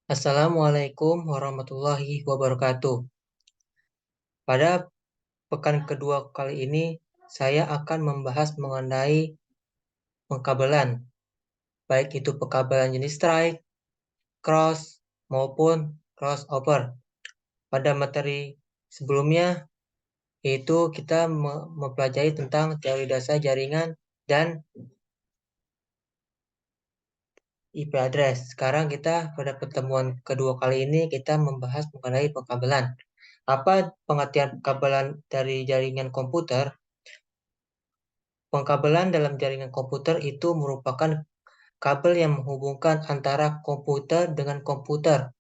Assalamualaikum warahmatullahi wabarakatuh. Pada pekan kedua kali ini, saya akan membahas mengenai pengkabelan, baik itu pengkabelan jenis strike, cross, maupun crossover. Pada materi sebelumnya, yaitu kita mempelajari tentang teori dasar jaringan dan IP address. Sekarang kita pada pertemuan kedua kali ini kita membahas mengenai pengkabelan. Apa pengertian pengkabelan dari jaringan komputer? Pengkabelan dalam jaringan komputer itu merupakan kabel yang menghubungkan antara komputer dengan komputer,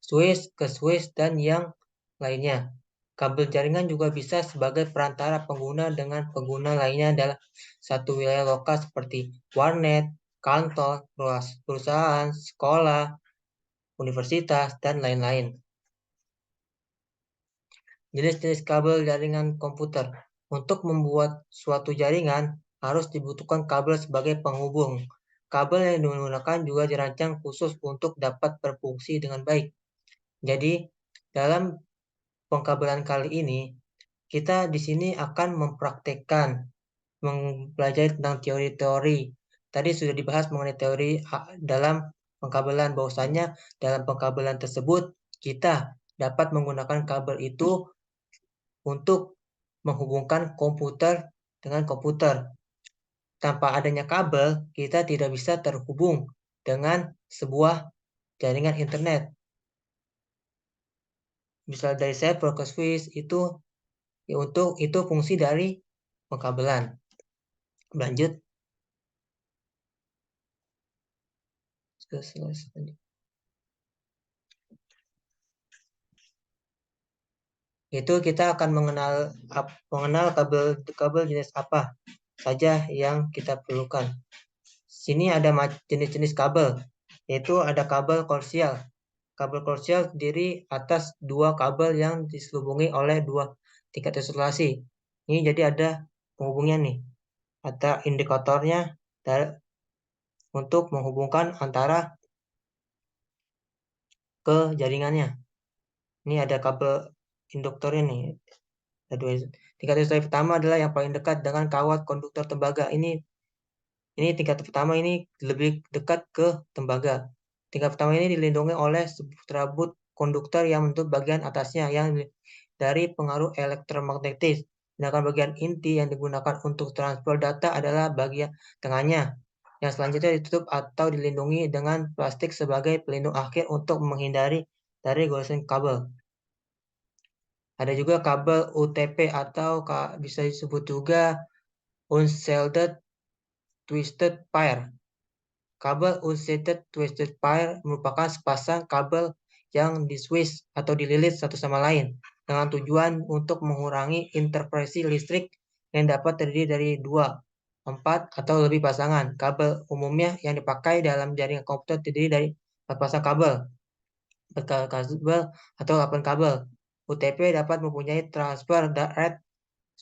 switch ke switch, dan yang lainnya. Kabel jaringan juga bisa sebagai perantara pengguna dengan pengguna lainnya dalam satu wilayah lokal seperti warnet, kantor, perusahaan, sekolah, universitas, dan lain-lain. Jenis-jenis kabel jaringan komputer. Untuk membuat suatu jaringan, harus dibutuhkan kabel sebagai penghubung. Kabel yang digunakan juga dirancang khusus untuk dapat berfungsi dengan baik. Jadi, dalam pengkabelan kali ini, kita di sini akan mempraktekkan, mempelajari tentang teori-teori. Tadi sudah dibahas mengenai teori dalam pengkabelan, bahwasanya dalam pengkabelan tersebut kita dapat menggunakan kabel itu untuk menghubungkan komputer dengan komputer. Tanpa adanya kabel, kita tidak bisa terhubung dengan sebuah jaringan internet. Misal dari server ke switch itu untuk itu fungsi dari pengkabelan. Lanjut ke slide. Itu kita akan mengenal kabel jenis apa saja yang kita perlukan. Sini ada jenis-jenis kabel, yaitu ada kabel koaksial. Kabel koaksial terdiri atas dua kabel yang diselubungi oleh dua tingkat isolasi. Ini jadi ada penghubungnya nih. Ada indikatornya untuk menghubungkan antara ke jaringannya. Ini ada kabel induktornya nih. Tingkat isolasi pertama adalah yang paling dekat dengan kawat konduktor tembaga. Ini tingkat pertama ini lebih dekat ke tembaga. Tingkat pertama ini dilindungi oleh serabut konduktor yang menutup bagian atasnya yang dari pengaruh elektromagnetis. Sedangkan bagian inti yang digunakan untuk transfer data adalah bagian tengahnya, yang selanjutnya ditutup atau dilindungi dengan plastik sebagai pelindung akhir untuk menghindari dari goresan kabel. Ada juga kabel UTP atau bisa disebut juga unshielded twisted pair. Kabel unshielded twisted pair merupakan sepasang kabel yang diswitch atau dililit satu sama lain dengan tujuan untuk mengurangi interferensi listrik yang dapat terdiri dari 2, 4, atau lebih pasangan. Kabel umumnya yang dipakai dalam jaringan komputer terdiri dari 4 pasang kabel, kabel atau 8 kabel. UTP dapat mempunyai transfer rate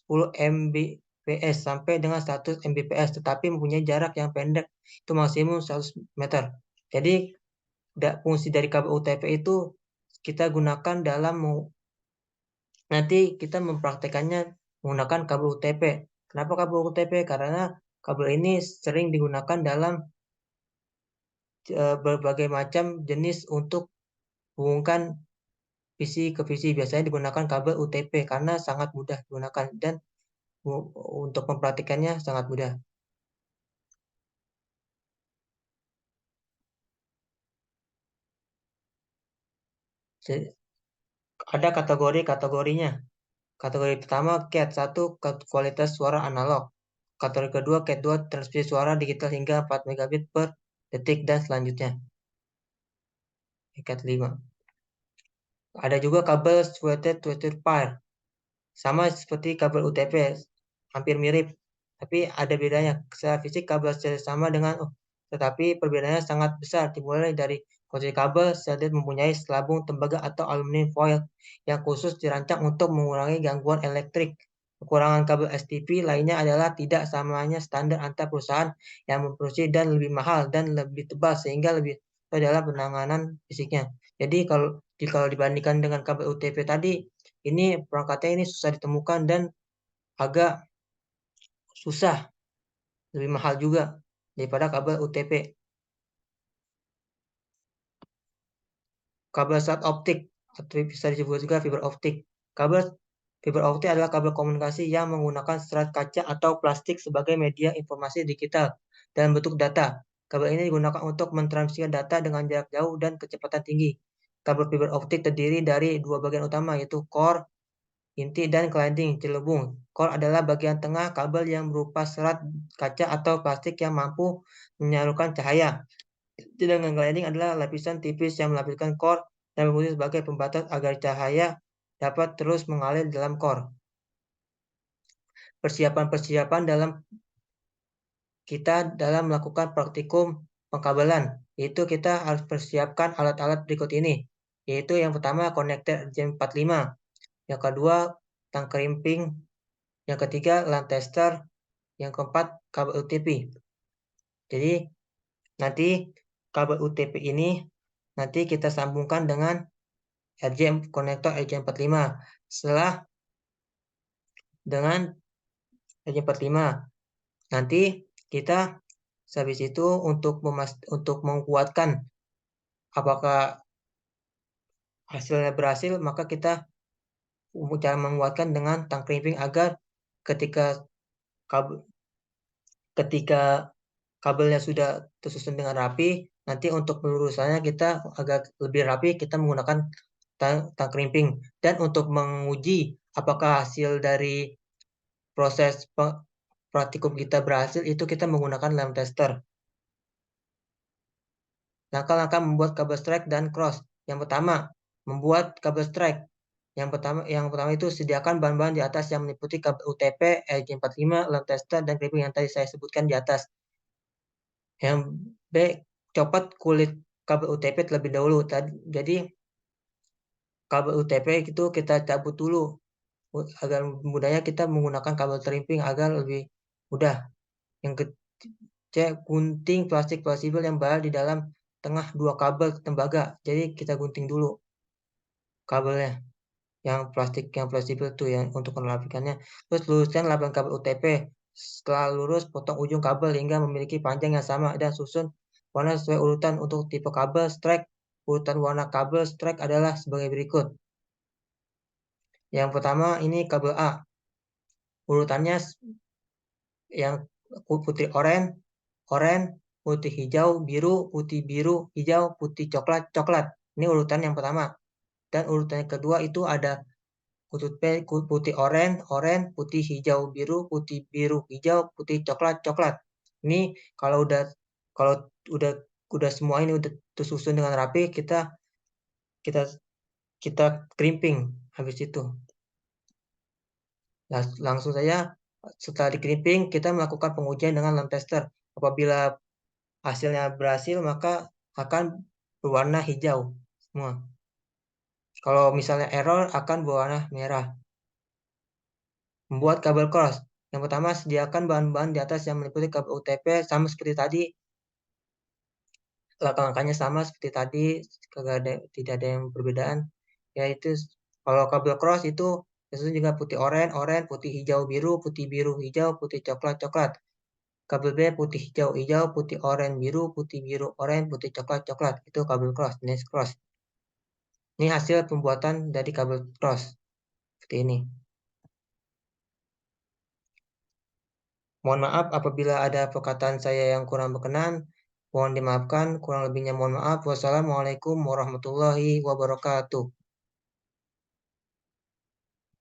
10 Mbps sampai dengan 100 Mbps, tetapi mempunyai jarak yang pendek, itu maksimum 100 meter. Jadi, fungsi dari kabel UTP itu kita gunakan dalam nanti kita mempraktekannya menggunakan kabel UTP. Kenapa kabel UTP? Karena kabel ini sering digunakan dalam berbagai macam jenis untuk hubungkan PC ke PC. Biasanya digunakan kabel UTP karena sangat mudah digunakan dan untuk mempraktikannya sangat mudah. Ada kategorinya. Kategori pertama CAT 1 kualitas suara analog. Kategori kedua CAT 2 transmisi suara digital hingga 4 megabit per detik dan selanjutnya. CAT 5. Ada juga kabel Switched Twisted Pair. Sama seperti kabel UTP, hampir mirip, tapi ada bedanya. Secara fisik kabel sama dengan tetapi perbedaannya sangat besar, dimulai dari kondisi kabel Switched mempunyai selabung tembaga atau aluminium foil yang khusus dirancang untuk mengurangi gangguan elektrik. Kekurangan kabel STP lainnya adalah tidak samanya standar antar perusahaan yang memproduksi dan lebih mahal dan lebih tebal sehingga lebih dalam penanganan fisiknya. Jadi kalau dibandingkan dengan kabel UTP tadi, ini perangkatnya ini susah ditemukan dan agak susah, lebih mahal juga daripada kabel UTP. Kabel serat optik, atau bisa disebut juga fiber optik. Kabel fiber optik adalah kabel komunikasi yang menggunakan serat kaca atau plastik sebagai media informasi digital dalam bentuk data. Kabel ini digunakan untuk mentransfer data dengan jarak jauh dan kecepatan tinggi. Kabel fiber optik terdiri dari dua bagian utama, yaitu core, inti, dan cladding, celebung. Core adalah bagian tengah kabel yang berupa serat kaca atau plastik yang mampu menyalurkan cahaya. Sedangkan cladding adalah lapisan tipis yang melapiskan core dan berfungsi sebagai pembatas agar cahaya dapat terus mengalir dalam core. Persiapan-persiapan dalam melakukan praktikum pengkabelan, yaitu kita harus persiapkan alat-alat berikut ini, yaitu yang pertama konektor RJ45, yang kedua tang crimping, yang ketiga LAN tester, yang keempat kabel UTP. Jadi nanti kabel UTP ini nanti kita sambungkan dengan konektor RJ45. Setelah dengan RJ45, nanti kita habis itu untuk menguatkan apakah hasilnya berhasil, maka kita cara menguatkan dengan tang crimping agar ketika kabel ketika kabelnya sudah tersusun dengan rapi, nanti untuk pelurusannya kita agak lebih rapi, kita menggunakan tang crimping. Dan untuk menguji apakah hasil dari proses praktikum kita berhasil, itu kita menggunakan LAN tester. Langkah-langkah membuat kabel strike dan cross. Yang pertama, membuat kabel strike. Yang pertama itu sediakan bahan-bahan di atas yang meliputi kabel UTP, RJ45, LAN tester, dan crimping yang tadi saya sebutkan di atas. Yang B, copot kulit kabel UTP terlebih dahulu. Jadi kabel UTP itu kita cabut dulu agar mudahnya kita menggunakan kabel crimping agar lebih mudah. Yang C, gunting plastik fleksibel yang berada di dalam tengah dua kabel tembaga. Jadi kita gunting dulu kabelnya, yang fleksibel tuh yang untuk merapikannya. Terus luruskan 8 kabel UTP. Setelah lurus, potong ujung kabel hingga memiliki panjang yang sama dan susun warna sesuai urutan. Untuk tipe kabel strike, urutan warna kabel strike adalah sebagai berikut. Yang pertama ini kabel A. Urutannya yang putih oranye, putih hijau, biru, hijau, putih coklat, coklat. Ini urutan yang pertama. Dan urutan yang kedua itu ada putih oranye, putih hijau, biru, hijau, putih coklat, coklat. Ini kalau udah semua ini udah tersusun dengan rapi, kita kita crimping habis itu. Langsung saja setelah di crimping kita melakukan pengujian dengan LAN tester. Apabila hasilnya berhasil maka akan berwarna hijau semua. Kalau misalnya error akan berwarna merah. Membuat kabel cross. Yang pertama, sediakan bahan-bahan di atas yang meliputi kabel UTP sama seperti tadi. Langkah-langkahnya sama seperti tadi, tidak ada yang perbedaan. Yaitu kalau kabel cross itu biasanya juga putih oranye, putih hijau, biru, hijau, putih coklat, coklat. Kabel B putih hijau, hijau, putih oranye, biru, oranye, putih coklat, coklat. Itu kabel cross, jenis cross. Ini hasil pembuatan dari kabel cross. Seperti ini. Mohon maaf apabila ada perkataan saya yang kurang berkenan. Mohon dimaafkan, kurang lebihnya mohon maaf. Wassalamualaikum warahmatullahi wabarakatuh.